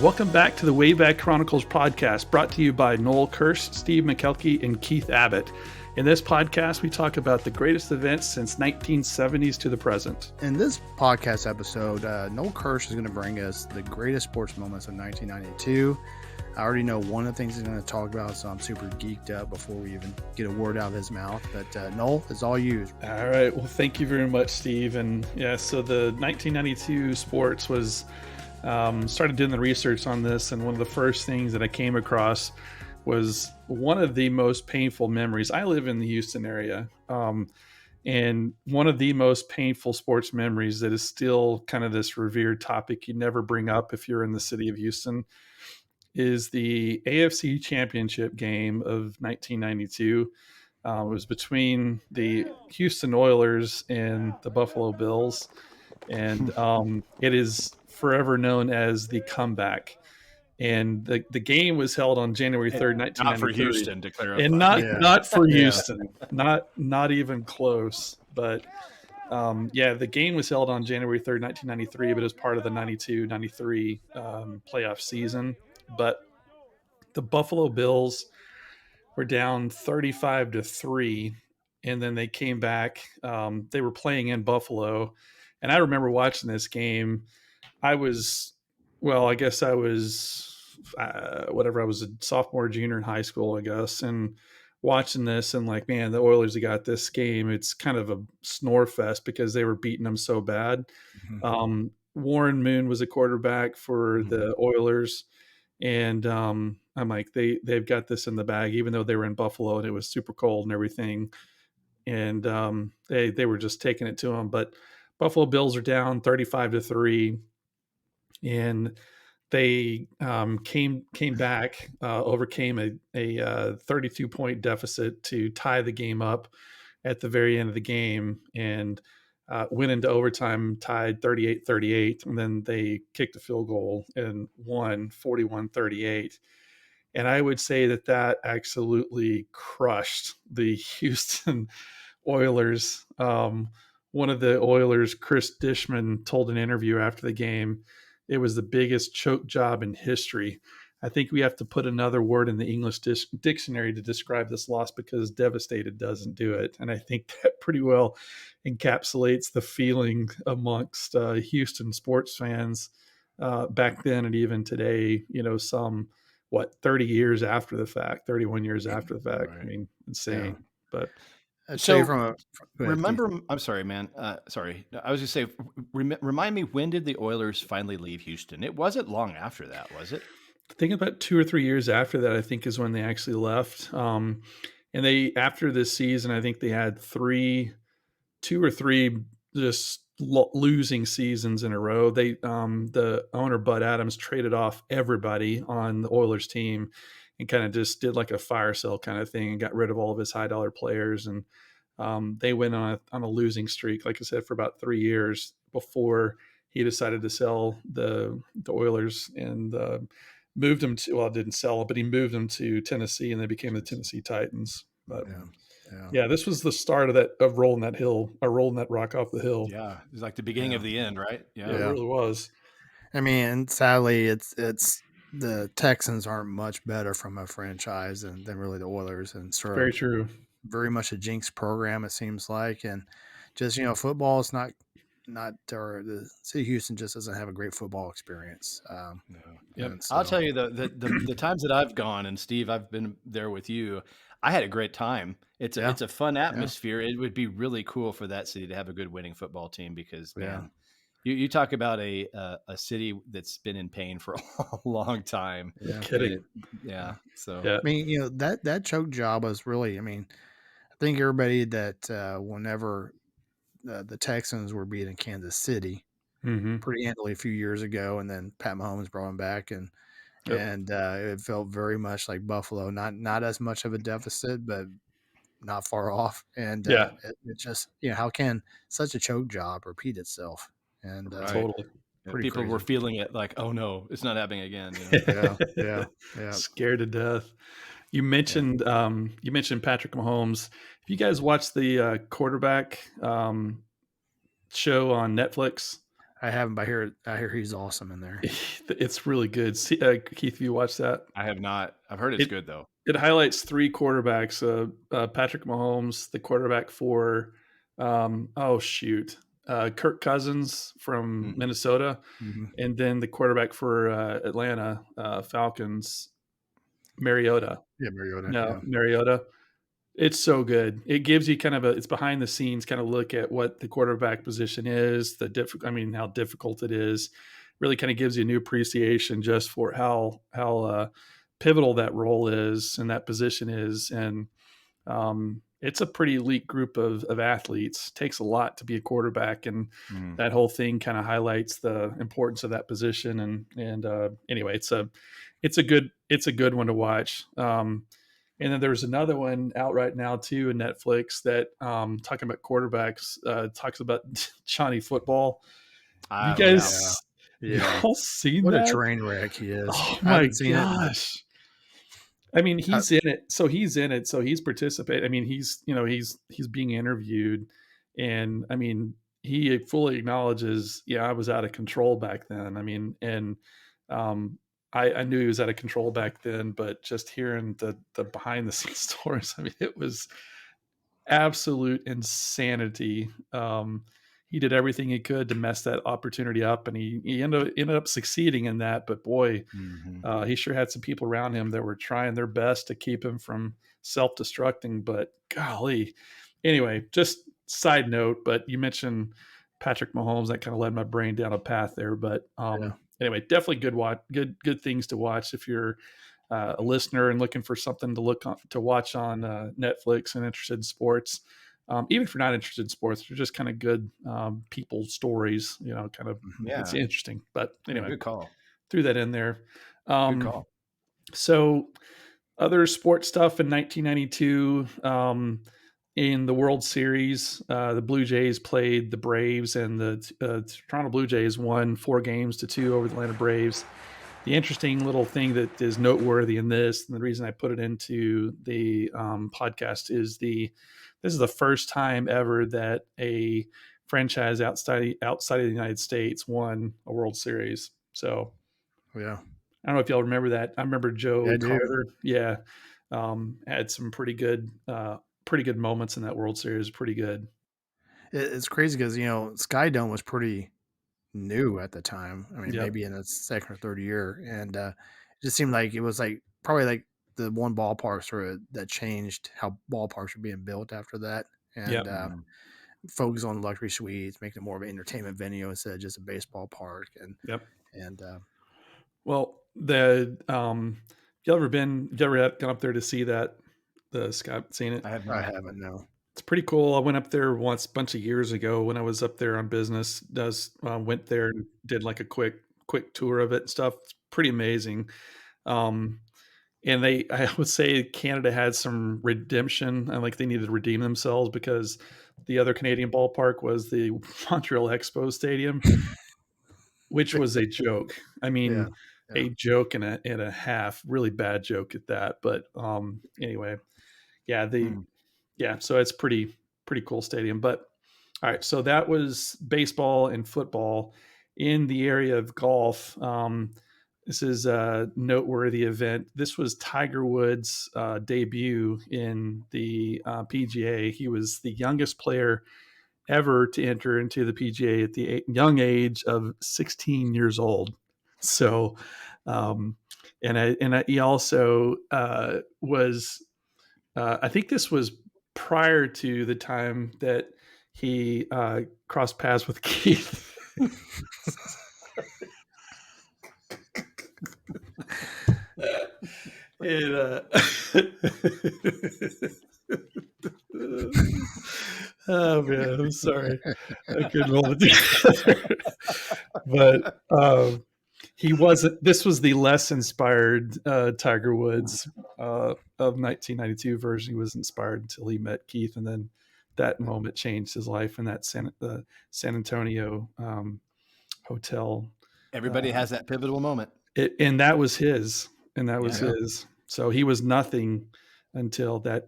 Welcome back to the Wayback Chronicles podcast, brought to you by Noel Kirsch, Steve McKelkey, and Keith Abbott. In this podcast, we talk about the greatest events since 1970s to the present. In this podcast episode, Noel Kirsch is going to bring us the greatest sports moments of 1992. I already know one of the things he's going to talk about, so I'm super geeked up before we even get a word out of his mouth. But Noel, it's all yours. All right. Well, thank you very much, Steve. And yeah, so the 1992 sports was... started doing the research on this, and one of the first things that I came across was one of the most painful memories. I live in the Houston area, and one of the most painful sports memories that is still kind of this revered topic you never bring up if you're in the city of Houston is the AFC Championship game of 1992. It was between the Houston Oilers and the Buffalo Bills, and it is forever known as the comeback. And the game was held on January 3rd, 1993. Not for Houston, to clarify. And not for Houston. Not even close. But the game was held on January 3rd, 1993, but it was part of the 92-93 playoff season. But the Buffalo Bills were down 35-3, and then they came back. They were playing in Buffalo. And I remember watching this game. I was I was a sophomore, junior in high school, I guess, and watching this and like, man, the Oilers have got this game. It's kind of a snore fest because they were beating them so bad. Mm-hmm. Warren Moon was a quarterback for the Oilers, and I'm like, they've got this in the bag, even though they were in Buffalo and it was super cold and everything. And they were just taking it to them. But Buffalo Bills are down 35-3. And they came back, overcame a 32-point deficit to tie the game up at the very end of the game, and went into overtime, tied 38-38, and then they kicked a field goal and won 41-38. And I would say that absolutely crushed the Houston Oilers. One of the Oilers, Chris Dishman, told an interview after the game, it was the biggest choke job in history. I think we have to put another word in the English dictionary to describe this loss because devastated doesn't do it. And I think that pretty well encapsulates the feeling amongst Houston sports fans back then and even today, 30 years after the fact, 31 years after the fact. Right. I mean, insane. Yeah. But I'm sorry, man. Sorry. I was going to say, remind me, when did the Oilers finally leave Houston? It wasn't long after that, was it? I think about 2 or 3 years after that, I think is when they actually left. And after this season, I think they had 2 or 3 just losing seasons in a row. They, the owner, Bud Adams, traded off everybody on the Oilers team and kind of just did like a fire sale kind of thing and got rid of all of his high dollar players. And they went on a losing streak, like I said, for about 3 years before he decided to sell the Oilers and moved them to, didn't sell it, but he moved them to Tennessee and they became the Tennessee Titans. But this was the start of rolling that rock off the hill. Yeah. It was like the beginning of the end, right? Yeah, it really was. I mean, sadly, it's the Texans aren't much better from a franchise than really the Oilers, and very true. Very much a jinx program, it seems like, and just football is not or the city of Houston just doesn't have a great football experience. I'll tell you the times that I've gone, and Steve, I've been there with you. I had a great time. It's a fun atmosphere. Yeah. It would be really cool for that city to have a good winning football team because man. You talk about a city that's been in pain for a long time. Yeah. Kidding. So I mean, that choke job was really. I mean, I think everybody that whenever the Texans were beating Kansas City pretty handily a few years ago, and then Pat Mahomes brought them back, and it felt very much like Buffalo. Not as much of a deficit, but not far off. And it just how can such a choke job repeat itself? And totally, people crazy. were feeling it like, oh no, it's not happening again. Yeah, scared to death. You mentioned Patrick Mahomes. If you guys watched the quarterback show on Netflix, I haven't, but I hear he's awesome in there. It's really good. Keith, have you watched that? I have not. I've heard it's It good though. it highlights 3 quarterbacks, Patrick Mahomes, the quarterback for, Kirk Cousins from Mhm. Minnesota, Mhm. and then the quarterback for, Atlanta, Falcons, Mariota. Yeah, Mariota, No, yeah. Mariota. It's so good. It gives you kind of it's behind the scenes kind of look at what the quarterback position is, how difficult it is. Really kind of gives you a new appreciation just for how pivotal that role is and that position is. And it's a pretty elite group of athletes. It takes a lot to be a quarterback, and Mhm. that whole thing kind of highlights the importance of that position. And anyway, it's a good one to watch. And then there's another one out right now too in Netflix that talking about quarterbacks talks about Johnny Football. You Oh yeah. Yeah, guys, yeah. y'all seen What a that? train wreck he is. Oh I my haven't seen it, but gosh! I mean, I he's in it. So he's in it. So he's participating. I mean, he's being interviewed, and I mean, he fully acknowledges, yeah, I was out of control back then. I mean, and um, I knew he was out of control back then, but just hearing the behind the scenes stories, I mean, it was absolute insanity. He did everything he could to mess that opportunity up, and he ended up succeeding in that. But boy, Mhm. he sure had some people around him that were trying their best to keep him from self-destructing. But golly, anyway, just side note. But you mentioned Patrick Mahomes, that kind of led my brain down a path there. But yeah. anyway, definitely good things to watch if you're a listener and looking for something to watch on Netflix and interested in sports. Even if you're not interested in sports, they're just kind of good people stories. Kind of Mhm. it's Yeah. interesting. But Yeah. anyway, Good call. threw that in there. Good Um, call. so other sports stuff in 1992 in the World Series, the Blue Jays played the Braves, and the Toronto Blue Jays won 4-2 over the Atlanta Braves. The interesting little thing that is noteworthy in this, and the reason I put it into the podcast, is this is the first time ever that a franchise outside of the United States won a World Series. So Yeah. I don't know if y'all remember that. I remember Yeah, I Joe do. Carter. Yeah, had some pretty good moments in that World Series. Pretty good. It's crazy because Sky Dome was pretty new at the time. I mean, Yep. maybe in its second or third year, and it just seemed like it was like probably like the one ballpark sort of that changed how ballparks were being built after that, and Yep. Mhm. focus on luxury suites, making it more of an entertainment venue instead of just a baseball park, and Yep. and Well, you ever gone up there to see that the Scott seen it? I have I not. haven't no. It's pretty cool. I went up there once a bunch of years ago when I was up there on business. Does Went there and did like a quick tour of it and stuff. It's pretty amazing. Um, and I would say Canada had some redemption. I like they needed to redeem themselves because the other Canadian ballpark was the Montreal Expo Stadium, which was a joke. I Yeah, mean, yeah, a joke and a half. Really bad joke at that. But anyway, yeah, Hmm. so it's pretty cool stadium. But all right, so that was baseball and football. In the area of golf, this is a noteworthy event. This was Tiger Woods' debut in the PGA. He was the youngest player ever to enter into the PGA at the young age of 16 years old. So, um, he also was. I think this was prior to the time that he crossed paths with Keith. and oh man, I'm sorry, I couldn't hold it together. But he wasn't. This was the less inspired Tiger Woods of 1992 version. He was inspired until he met Keith, and then that moment changed his life in that San Antonio hotel. Everybody Uh, has that pivotal moment. and that was his, and that was Yeah. yeah, his. So he was nothing until that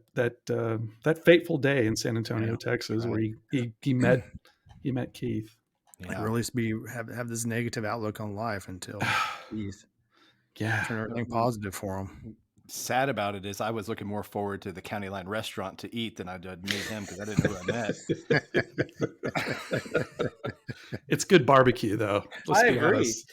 fateful day in San yeah. Antonio, Texas, where Right. he met Keith. Like really have this negative outlook on life until geez, Yeah. turn everything positive for them. Sad about it is I was looking more forward to the County Line restaurant to eat than I did meet him because I didn't know who I met. It's good barbecue though. Let's be honest.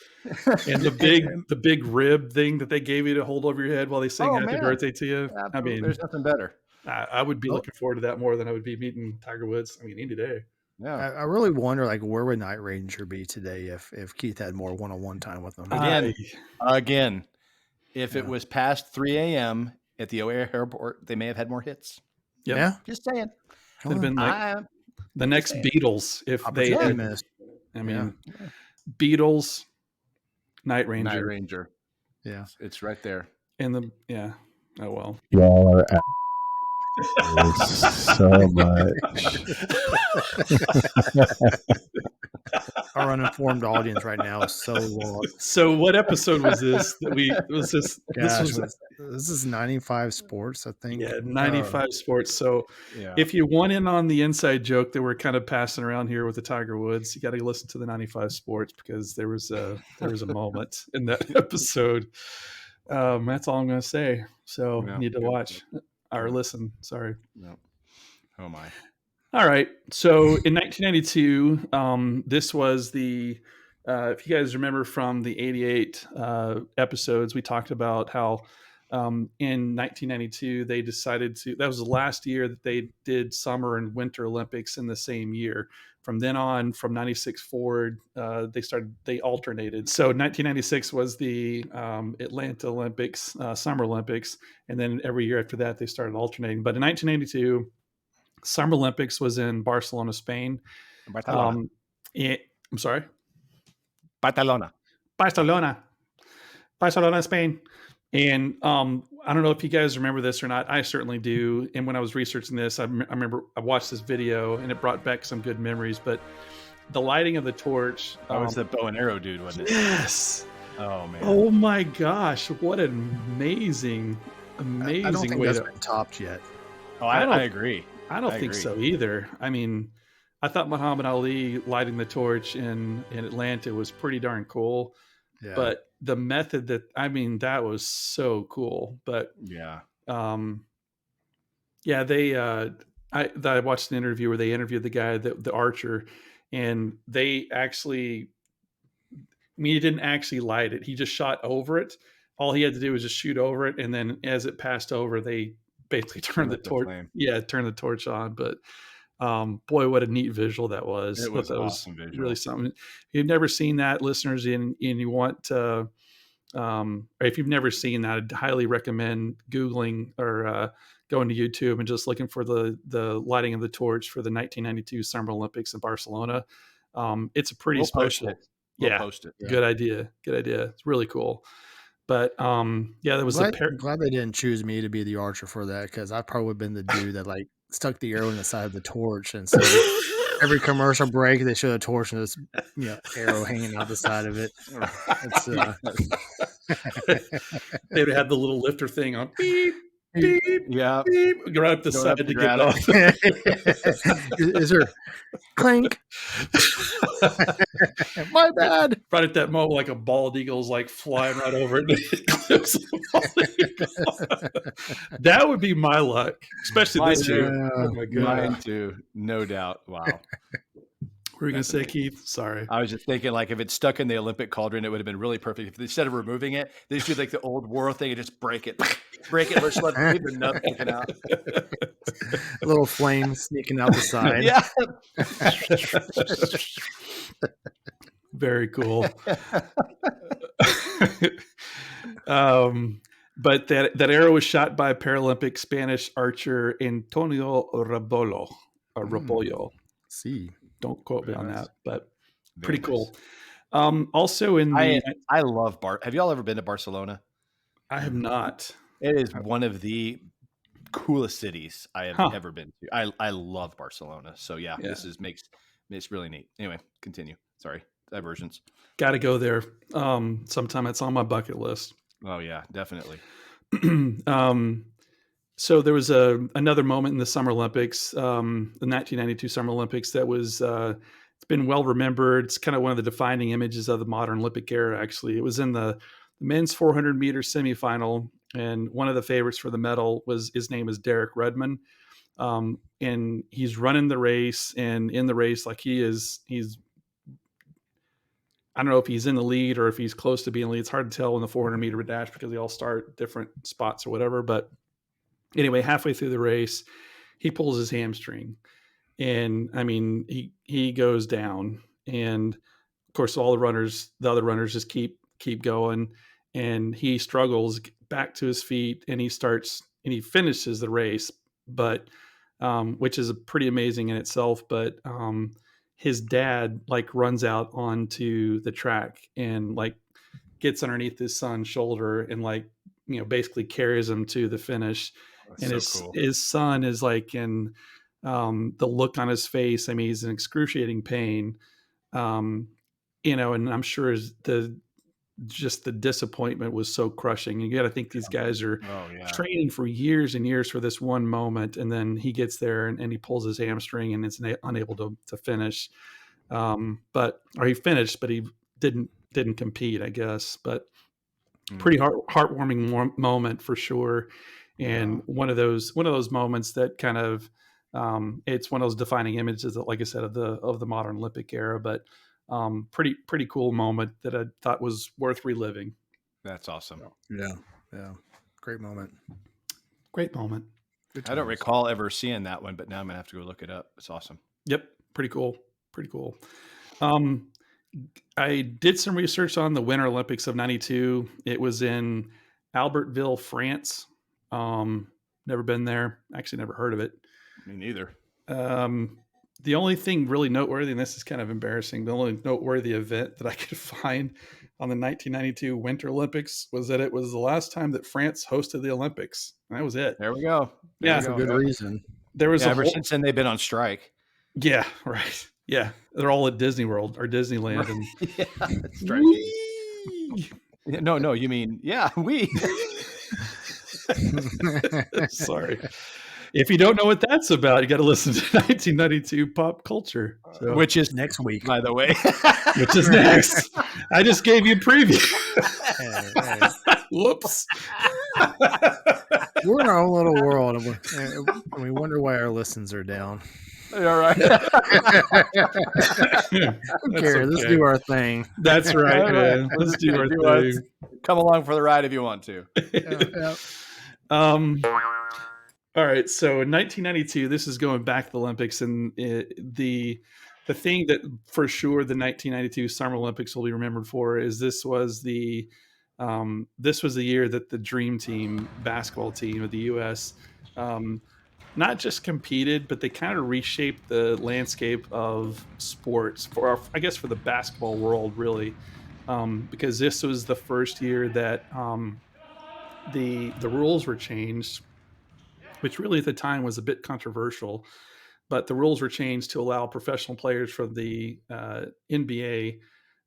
And the big rib thing that they gave you to hold over your head while they sing happy birthday to you. Absolutely. I mean, there's nothing better. I would be looking forward to that more than I would be meeting Tiger Woods. I mean, any day. Yeah. I really wonder, like, where would Night Ranger be today if Keith had more one-on-one time with them? Again, if it was past 3 a.m. at the O'Hare Airport, they may have had more hits. Yep. Yeah, just saying. Could have been like the next Beatles if they had. Missed. I mean, Beatles, Night Ranger. Night Ranger. Yeah, it's right there. And oh well. Y'all are so much. Our uninformed audience right now is so lost. So what episode was this? This is 95 Sports, I think. Yeah, 95 Sports. So if you want in on the inside joke that we're kind of passing around here with the Tiger Woods, you got to listen to the 95 Sports because there was a moment in that episode. That's all I'm going to say. So you need to watch or listen. Sorry. No. Oh my. All right. So in 1992, this was the, if you guys remember from the 88 episodes, we talked about how in 1992, they decided that was the last year that they did Summer and Winter Olympics in the same year. From then on, from 96 forward, they alternated. So 1996 was the Atlanta Olympics, Summer Olympics. And then every year after that, they started alternating. But in 1992, Summer Olympics was in Barcelona, Spain. Barcelona. I'm sorry? Barcelona, Spain. And I don't know if you guys remember this or not. I certainly do. And when I was researching this, I remember I watched this video and it brought back some good memories. But the lighting of the torch. That was the bow and arrow dude, wasn't it? Yes. Oh, man. Oh, my gosh. What an amazing I don't think way that's to been topped yet. Oh, I agree. I don't think so either. I mean, I thought Muhammad Ali lighting the torch in Atlanta was pretty darn cool. Yeah. But the method that was so cool. But I watched an interview where they interviewed the guy, the archer, and he didn't actually light it. He just shot over it. All he had to do was just shoot over it, and then as it passed over, they basically turned the torch. Turned the torch on. But boy, what a neat visual that was. It was awesome visual. Really something. If you've never seen that, listeners, and you want to, or if you've never seen that, I'd highly recommend Googling or going to YouTube and just looking for the lighting of the torch for the 1992 Summer Olympics in Barcelona. It's a pretty special. We'll post it. Good idea. It's really cool. But there was I'm glad they didn't choose me to be the archer for that, because I probably would have been the dude that like stuck the arrow in the side of the torch, and so every commercial break they show a torch and this arrow hanging out the side of it. They'd have the little lifter thing on. Beep, beep, yeah, beep. Go right up the side to get off. Is there clink? My bad. Right at that moment, like a bald eagle's like flying right over it. That would be my luck, especially this year. Oh my God. Mine too, no doubt. Wow. What were you going to say, Keith? Sorry. I was just thinking, like, if it's stuck in the Olympic cauldron, it would have been really perfect. If instead of removing it, they just do like the old war thing and just break it. Let's let the nut sticking out. A little flame sneaking out the side. Yeah. Very cool. But that arrow was shot by Paralympic Spanish archer Antonio Rebollo. See. Don't quote me on that, but pretty cool. Also in the... I love have y'all ever been to Barcelona? I have not. It is one of the coolest cities I have ever been to. I love Barcelona. So this makes really neat. Anyway, continue. Sorry, diversions. Got to go there. Sometime it's on my bucket list. Oh yeah, definitely. So there was another moment in the Summer Olympics, the 1992 Summer Olympics, that was been well remembered. It's kind of one of the defining images of the modern Olympic era, actually. It was in the men's 400 meter semifinal, and one of the favorites for the medal was, his name is Derek Redmond. And he's running the race, and in the race, like he's, I don't know if he's in the lead or if he's close to being in the lead. It's hard to tell in the 400 meter dash because they all start different spots or whatever. But anyway, halfway through the race, he pulls his hamstring, and I mean, he goes down, and of course, the other runners just keep going, and he struggles back to his feet, and he finishes the race, but which is pretty amazing in itself. But his dad like runs out onto the track and like gets underneath his son's shoulder and like, basically carries him to the finish. That's And so cool. his son is like in the look on his face. I mean, he's in excruciating pain. And I'm sure just the disappointment was so crushing. You got to think these guys are training for years and years for this one moment, and then he gets there and he pulls his hamstring and is unable to finish. Or he finished, but he didn't compete, I guess. But pretty heartwarming moment for sure, and one of those moments that kind of it's one of those defining images that, like I said, of the modern Olympic era. But pretty cool moment that I thought was worth reliving. That's awesome. Yeah. Great moment. I don't recall ever seeing that one, but now I'm gonna have to go look it up. It's awesome. Yep, pretty cool. I did some research on the Winter Olympics of '92. It was in Albertville, France. Never been there. Actually, never heard of it. Me neither. The only thing really noteworthy, and this is kind of embarrassing, the only noteworthy event that I could find on the 1992 Winter Olympics was that it was the last time that France hosted the Olympics. That was it. There we go. That's a good reason. There was ever since then they've been on strike. Yeah, right. Yeah, they're all at Disney World or Disneyland, and striking. No, you mean we. Sorry. If you don't know what that's about, you got to listen to 1992 pop culture, which is next week, by the way. Which is next. I just gave you a preview. Hey. Whoops. We're in our own little world, and we wonder why our listens are down. All right. Who cares? Let's do our thing. That's right, man. Let's do our thing. Come along for the ride if you want to. All right. So in 1992, this is going back to the Olympics, and the thing that for sure the 1992 Summer Olympics will be remembered for is this was the year that the Dream Team basketball team of the U.S. Not just competed, but they kind of reshaped the landscape of sports for the basketball world, really, because this was the first year that the rules were changed, which really at the time was a bit controversial. But the rules were changed to allow professional players from the NBA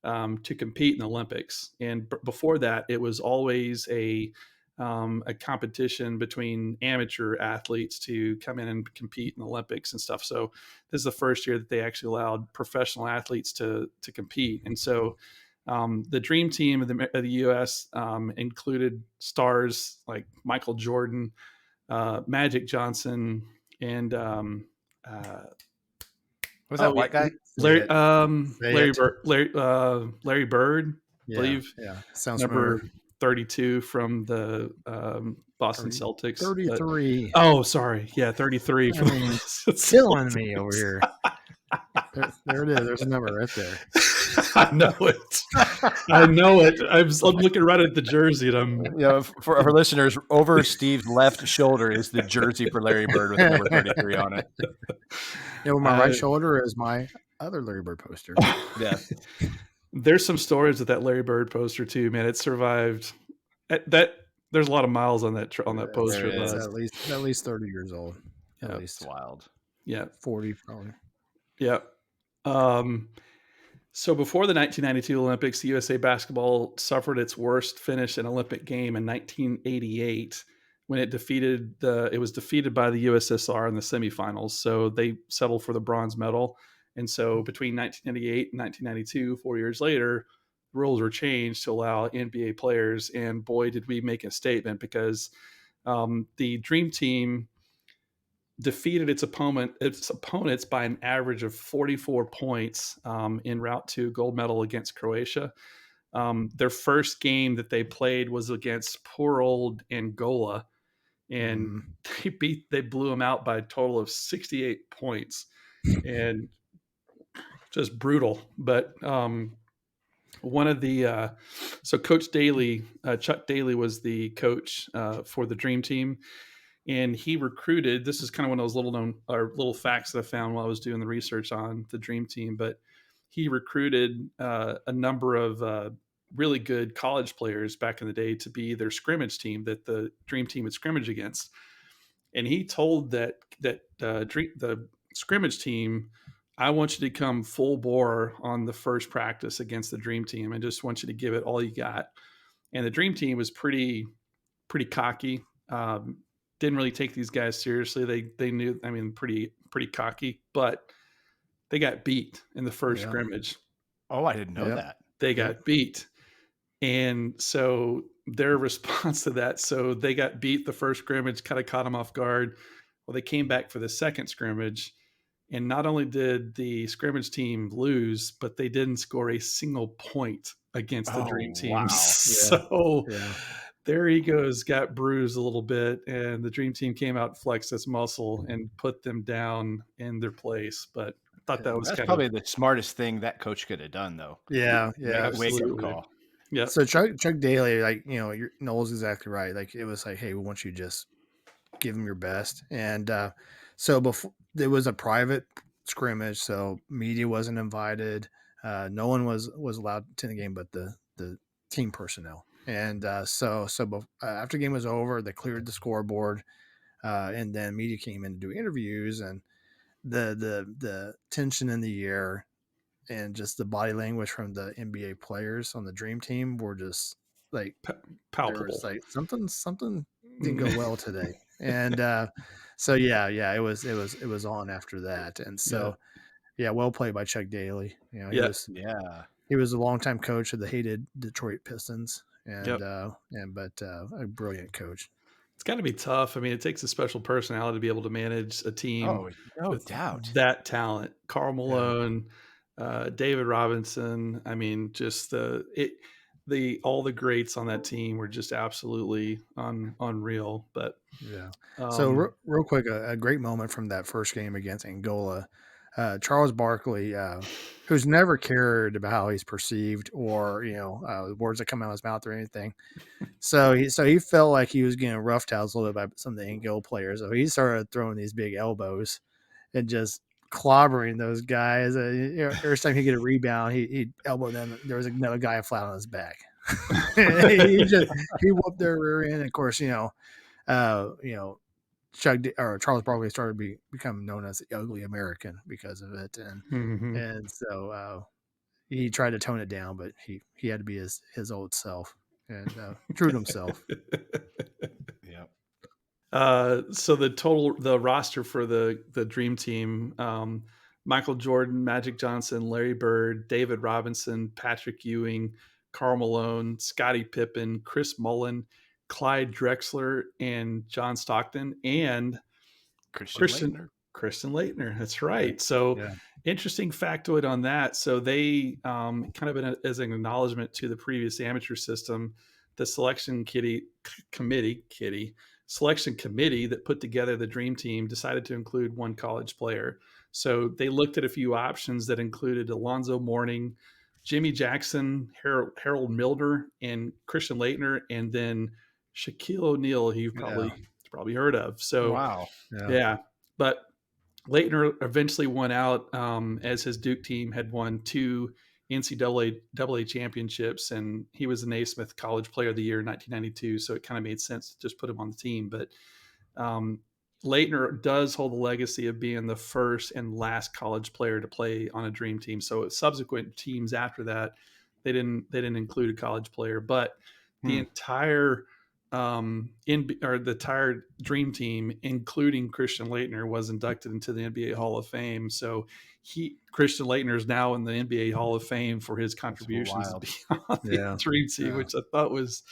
to compete in the Olympics. And before that, it was always a competition between amateur athletes to come in and compete in the Olympics and stuff. So this is the first year that they actually allowed professional athletes to compete. And so the Dream Team of the U.S. Included stars like Michael Jordan, Magic Johnson, and was that white guy? Larry Bird, I believe. Yeah, sounds number familiar. 32 from the Boston Celtics. 33. Oh, sorry. Yeah, 33. Killing me over here. There it is. There's a number right there. I know it. I'm looking right at the jersey, and for our listeners, over Steve's left shoulder is the jersey for Larry Bird with number 33 on it. My right shoulder is my other Larry Bird poster. Yeah. There's some stories with that Larry Bird poster too, man. It survived. That there's a lot of miles on that poster. It's at least 30 years old. Yeah, at least wild. Yeah, 40 probably. Yeah. So before the 1992 Olympics, the USA basketball suffered its worst finish in Olympic game in 1988 when it was defeated by the USSR in the semifinals. So they settled for the bronze medal. And so between 1998 and 1992, 4 years later, rules were changed to allow NBA players. And boy, did we make a statement, because the Dream Team defeated its opponents by an average of 44 points en route to gold medal against Croatia. Their first game that they played was against poor old Angola, and they blew them out by a total of 68 points, and just brutal. But one of the so Coach Daly, Chuck Daly, was the coach for the Dream Team, and he recruited. This is kind of one of those little facts that I found while I was doing the research on the Dream Team. But he recruited a number of really good college players back in the day to be their scrimmage team that the Dream Team would scrimmage against. And he told the scrimmage team, I want you to come full bore on the first practice against the Dream Team. I just want you to give it all you got. And the Dream Team was pretty cocky. Didn't really take these guys seriously. They knew, I mean, pretty cocky, but they got beat in the first scrimmage. Oh, I didn't know that. They got beat. And so their response to that, so they got beat the first scrimmage, kind of caught them off guard. Well, they came back for the second scrimmage, and not only did the scrimmage team lose, but they didn't score a single point against the Dream Team. Wow. So their egos got bruised a little bit, and the Dream Team came out, flexed its muscle, and put them down in their place. But I thought that was probably the smartest thing that coach could have done, though. Absolutely. Wake-up call. Yeah. So Chuck Daly, like, Noel's exactly right. Like, it was like, hey, we want you to just give them your best. And so before, there was a private scrimmage, so media wasn't invited. No one was allowed to attend the game, but the team personnel. And so after the game was over, they cleared the scoreboard, and then media came in to do interviews, and the tension in the air and just the body language from the NBA players on the Dream Team were just like palpable. Was like something didn't go well today. And so it was on after that. And so well played by Chuck Daly. He was a longtime coach of the hated Detroit Pistons, and but a brilliant coach. It's got to be tough. I mean, it takes a special personality to be able to manage a team with doubt that talent. Karl Malone, David Robinson. I mean, just all the greats on that team were just absolutely unreal. But so real quick, a great moment from that first game against Angola. Charles Barkley, who's never cared about how he's perceived or words that come out of his mouth or anything. So he felt like he was getting rough-housed a little bit by some of the Angola players. So he started throwing these big elbows and just clobbering those guys. Every time he get a rebound, he'd elbow them. There was another guy flat on his back. he whooped their rear end. And of course, Charles Barkley started to become known as the ugly American because of it, and so he tried to tone it down, but he had to be his old self and true to himself. So the roster for the Dream Team: Michael Jordan, Magic Johnson, Larry Bird, David Robinson, Patrick Ewing, Karl Malone, Scottie Pippen, Chris Mullin, Clyde Drexler, and John Stockton, and Christian Laettner. That's right. So interesting factoid on that. So they kind of as an acknowledgement to the previous amateur system, the selection committee that put together the Dream Team decided to include one college player. So they looked at a few options that included Alonzo Mourning, Jimmy Jackson, Harold Milner, and Christian Laettner, and then Shaquille O'Neal, who you've probably heard of. So but Laettner eventually won out as his Duke team had won 2 NCAA championships, and he was the Naismith College Player of the Year in 1992. So it kind of made sense to just put him on the team. But Laettner does hold the legacy of being the first and last college player to play on a Dream Team. So subsequent teams after that, they didn't include a college player, but the entire the entire Dream Team, including Christian Laettner, was inducted into the NBA Hall of Fame. So Christian Laettner is now in the NBA Hall of Fame for his That's contributions wild. beyond the Yeah. Dream Team, which I thought was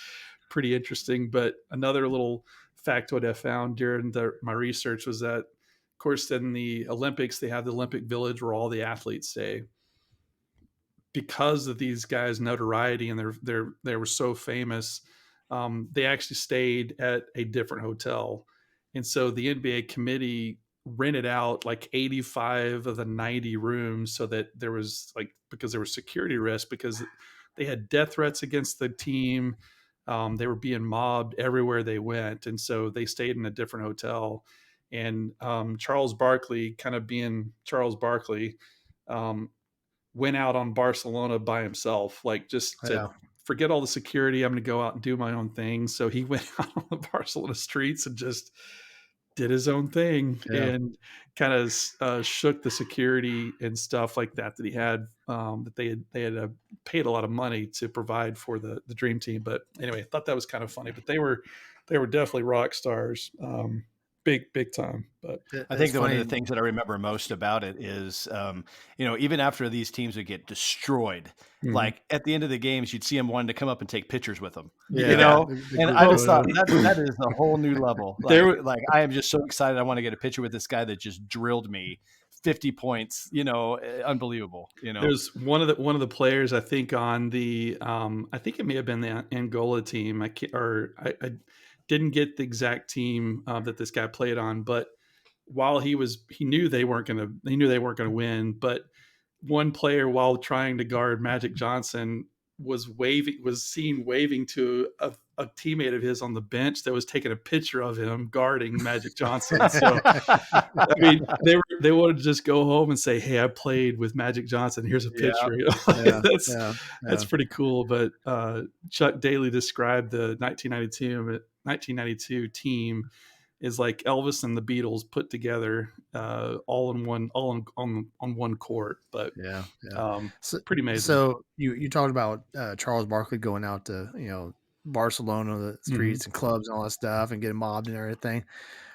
pretty interesting. But another little factoid I found during my research was that, of course, in the Olympics, they have the Olympic Village where all the athletes stay. Because of these guys' notoriety and they were so famous, they actually stayed at a different hotel, and so the NBA committee rented out like 85 of the 90 rooms so that there was like, because there was security risk, because they had death threats against the team. They were being mobbed everywhere they went, and so they stayed in a different hotel. And Charles Barkley, kind of being Charles Barkley, um, went out on Barcelona by himself, like just to forget all the security. I'm going to go out and do my own thing. So he went out on the Barcelona streets and just did his own thing, and kind of shook the security and stuff like that he had, that they had paid a lot of money to provide for the Dream Team. But anyway, I thought that was kind of funny. But they were definitely rock stars, big time. But I think that one of the things that I remember most about it is, even after these teams would get destroyed, like at the end of the games, you'd see them wanting to come up and take pictures with them. And I just thought that is a whole new level. Like I am just so excited. I want to get a picture with this guy that just drilled me 50 points. Unbelievable. There's one of the players, I think, on the I think it may have been the Angola team. I didn't get the exact team that this guy played on, but while he knew they weren't going to win, but one player, while trying to guard Magic Johnson, was seen waving to a teammate of his on the bench that was taking a picture of him guarding Magic Johnson. So I mean, they wanted to just go home and say, "Hey, I played with Magic Johnson. Here's a picture." That's pretty cool. But Chuck Daly described the 1992 team is like Elvis and the Beatles put together, all on one court. But pretty amazing. So you talked about Charles Barkley going out to Barcelona, the streets and clubs and all that stuff, and getting mobbed and everything.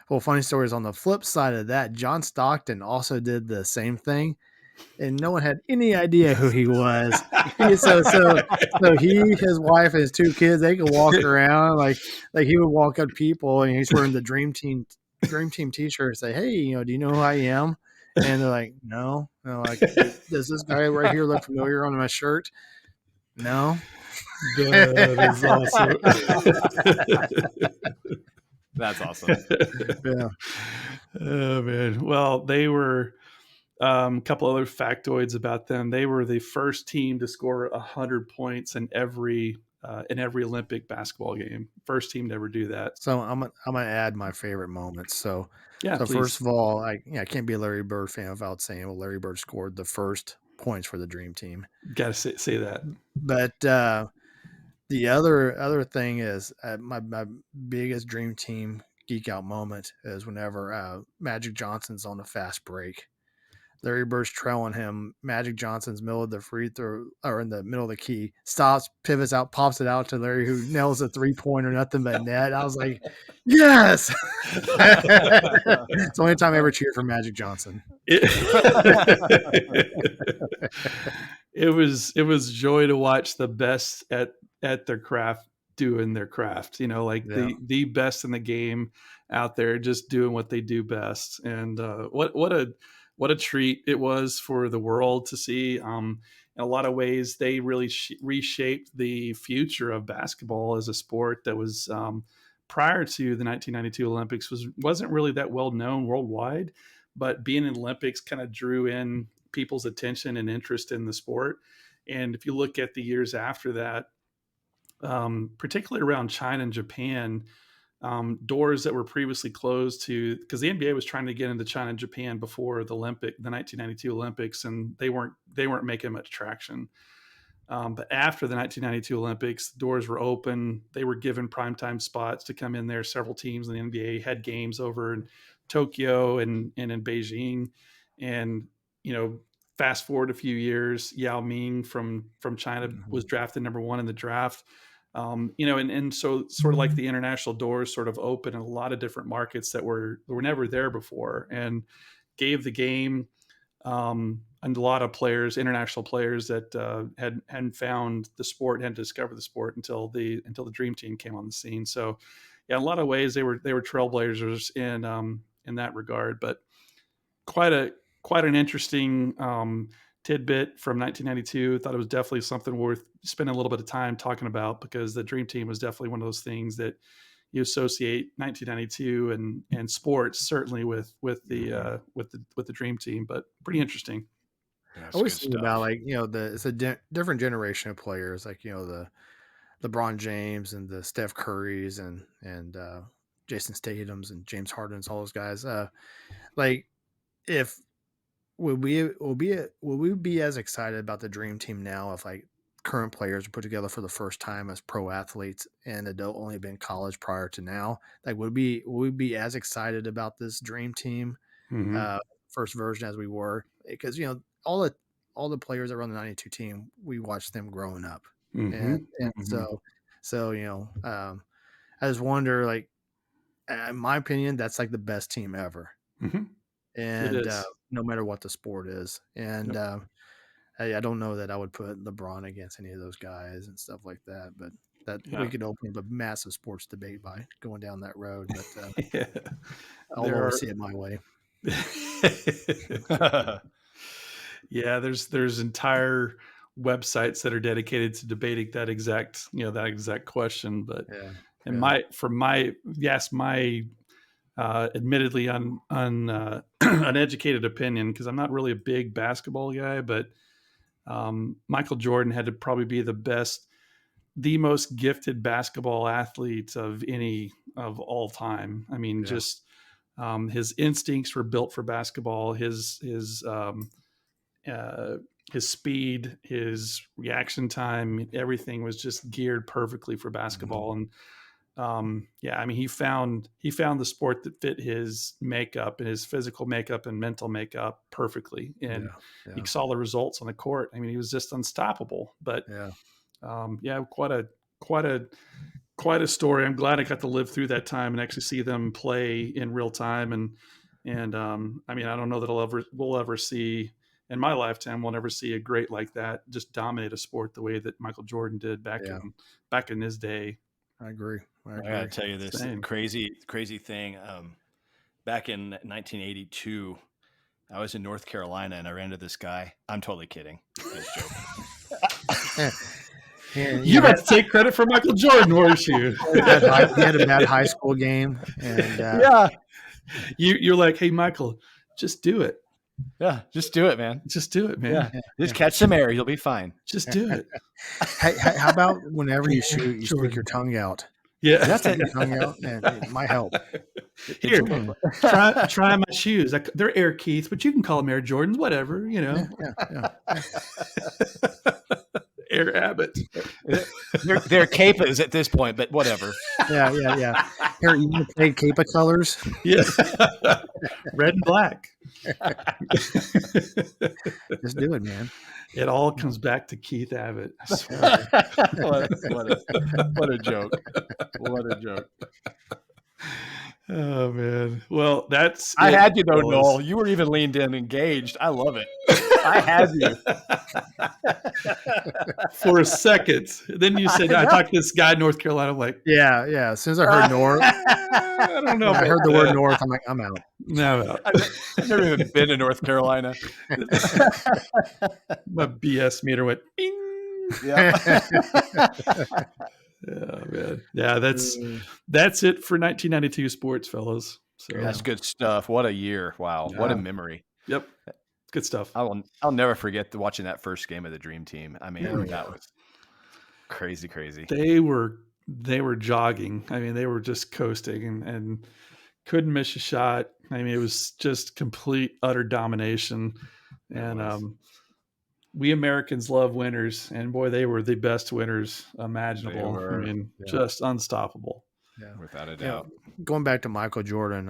Well, funny story is, on the flip side of that, John Stockton also did the same thing, and no one had any idea who he was. So he, his wife, and his two kids, they could walk around like he would walk up to people, and he's wearing the Dream Team T-shirt, and say, "Hey, do you know who I am?" And they're like, "No." And they're like, "Does this guy right here look familiar on my shirt?" No. That is awesome. That's awesome. Yeah. Oh man. Well, they were a couple other factoids about them. They were the first team to score 100 points in every Olympic basketball game. First team to ever do that. So I'm gonna add my favorite moments. So please. First of all, I can't be a Larry Bird fan without saying, well, Larry Bird scored the first points for the Dream Team. Got to say that. But the other thing is, my biggest Dream Team geek out moment is whenever Magic Johnson's on a fast break. Larry Bird's trailing him. Magic Johnson's middle of the free throw, or in the middle of the key, stops, pivots out, pops it out to Larry, who nails a 3-pointer, nothing but net. I was like, yes! It's the only time I ever cheered for Magic Johnson. It was joy to watch the best at their craft doing their craft. The best in the game out there, just doing what they do best. And what a treat it was for the world to see. In a lot of ways, they really reshaped the future of basketball as a sport that was, prior to the 1992 Olympics, wasn't really that well known worldwide. But being in the Olympics kind of drew in people's attention and interest in the sport. And if you look at the years after that, particularly around China and Japan, doors that were previously closed to, because the NBA was trying to get into China and Japan before the 1992 Olympics, and they weren't making much traction. But after the 1992 Olympics, doors were open. They were given primetime spots to come in there. Several teams in the NBA had games over in Tokyo and in Beijing. And, fast forward a few years, Yao Ming from China was drafted number 1 in the draft. And so sort of like the international doors sort of open in a lot of different markets that were never there before, and gave the game and a lot of players, international players that hadn't found the sport, hadn't discovered the sport until the Dream Team came on the scene. So, yeah, in a lot of ways they were trailblazers in that regard. But quite a quite an interesting tidbit from 1992. Thought it was definitely something worth spending a little bit of time talking about, because the Dream Team was definitely one of those things that you associate 1992 and sports, certainly with the Dream Team, but pretty interesting. I always think about, like, it's a different generation of players, like, the LeBron James and the Steph Currys and Jason Statham's and James Harden's, all those guys. Like, if will we be as excited about the Dream Team now if, like, current players are put together for the first time as pro athletes and had only been college prior to now? Like, will we be as excited about this Dream Team first version as we were? Because all the players that were on the 92 team, we watched them growing up. And I just wonder, like, in my opinion, that's like the best team ever. And no matter what the sport is. And I don't know that I would put LeBron against any of those guys and stuff like that, but we could open up a massive sports debate by going down that road. But I'll always see it my way. Yeah, there's entire websites that are dedicated to debating that exact question. But my admittedly uneducated opinion, because I'm not really a big basketball guy, but Michael Jordan had to probably be the most gifted basketball athlete of all time. I mean, just his instincts were built for basketball. His speed, his reaction time, everything was just geared perfectly for basketball. And I mean, he found the sport that fit his makeup and his physical makeup and mental makeup perfectly. And you saw the results on the court. I mean, he was just unstoppable. But quite a story. I'm glad I got to live through that time and actually see them play in real time. And I mean, I don't know that we'll ever see in my lifetime. We'll never see a great like that just dominate a sport the way that Michael Jordan did back in his day. I agree. I gotta tell you this crazy thing. Back in 1982, I was in North Carolina and I ran into this guy. I'm totally kidding. I was joking. You had to take credit for Michael Jordan, weren't you? He had a bad high school game, and you're like, hey, Michael, just do it. Yeah, just do it, man. Just do it, man. Yeah. Just catch some air. You'll be fine. Just do it. Hey, how about whenever you shoot, you stick your tongue out? Yeah, that's it. Your tongue out, and it might help. Here, try my shoes. They're Air Keiths, but you can call them Air Jordans, whatever, Yeah. Air Abbott. They're Capas at this point, but whatever. Yeah. Here, you can play Capa colors. Yeah. Red and black. Just do it, man. It all comes back to Keith Abbott. What a joke. What a joke. Oh, man. Well, I had you, though, Noel. You were even leaned in, engaged. I love it. I had you. For a second. Then you said, I talked to this guy in North Carolina. I'm like, yeah. As soon as I heard North, I don't know. I heard the word North. I'm like, I'm out. No, I'm out. I've never even been to North Carolina. My BS meter went bing. Yeah. Yeah, man. Yeah, that's it for 1992 sports, fellas. So that's good stuff. What a year! Wow, what a memory. Yep, good stuff. I'll never forget watching that first game of the Dream Team. I mean, that was crazy. They were jogging. I mean, they were just coasting and couldn't miss a shot. I mean, it was just complete, utter domination. And we Americans love winners, and boy, they were the best winners imaginable. I mean, just unstoppable. Yeah, without a doubt. Going back to Michael Jordan,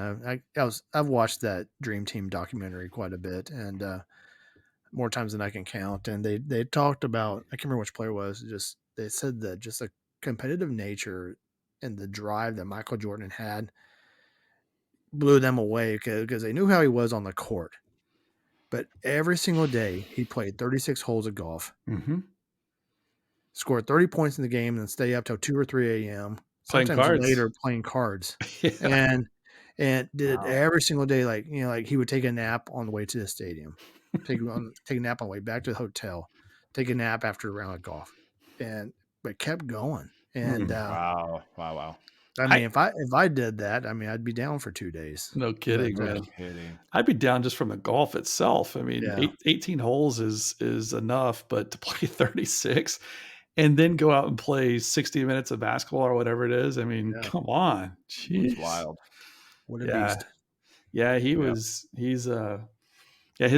I've watched that Dream Team documentary quite a bit, and more times than I can count. And they talked about, I can't remember which player it was. They said that just competitive nature and the drive that Michael Jordan had blew them away because they knew how he was on the court. But every single day he played 36 holes of golf, scored 30 points in the game, and then stay up till 2 or 3 a.m. Playing Sometimes cards. later playing cards, and did it every single day. Like like he would take a nap on the way to the stadium, take a nap on the way back to the hotel, take a nap after a round of golf, but kept going. And wow. I mean, if I did that, I mean, I'd be down for 2 days. No kidding, But, man. No kidding. I'd be down just from the golf itself. I mean, Yeah. 18 holes is enough, but to play 36 and then go out and play 60 minutes of basketball or whatever it is, I mean, come on. Jeez. It's wild. What a beast. Yeah, he's his built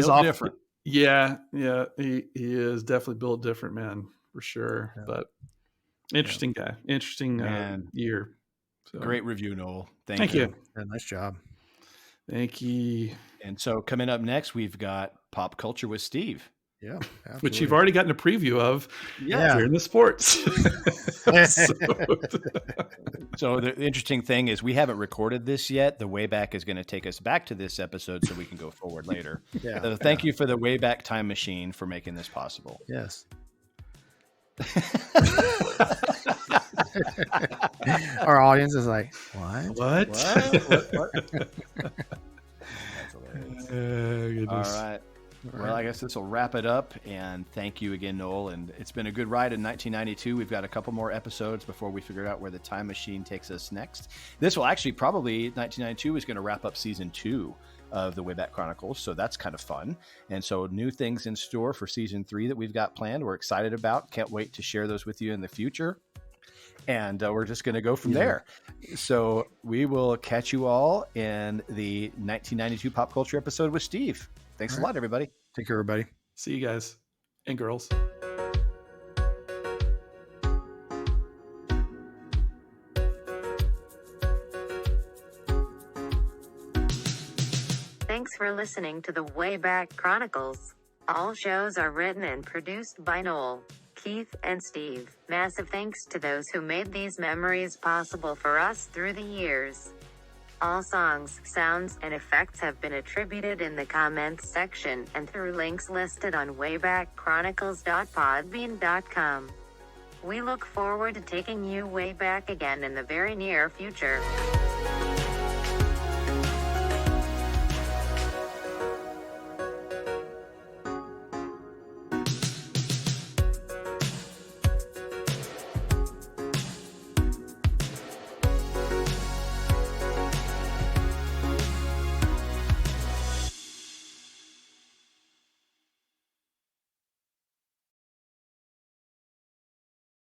off different. Yeah, he is definitely built different, man, for sure. Yeah. But interesting guy. Interesting year. So. Great review, Noel. Thank you. Yeah, nice job. Thank you. And so coming up next, we've got Pop Culture with Steve. Yeah, absolutely. Which you've already gotten a preview of here in the sports. So the interesting thing is we haven't recorded this yet. The Wayback is going to take us back to this episode so we can go forward later. So thank you for the Wayback time machine for making this possible. Yes. Our audience is like, what? All right. Well, I guess this will wrap it up. And thank you again, Noel. And it's been a good ride in 1992. We've got a couple more episodes before we figure out where the time machine takes us next. This will actually probably 1992 is going to wrap up season 2 of the Wayback Chronicles. So that's kind of fun. And so new things in store for season 3 that we've got planned. We're excited about. Can't wait to share those with you in the future. And we're just going to go from there. So we will catch you all in the 1992 Pop Culture episode with Steve. Thanks a lot, everybody. Take care, everybody. See you guys and girls. Thanks for listening to the Wayback Chronicles. All shows are written and produced by Noel, Keith, and Steve. Massive thanks to those who made these memories possible for us through the years. All songs, sounds, and effects have been attributed in the comments section and through links listed on waybackchronicles.podbean.com. We look forward to taking you way back again in the very near future.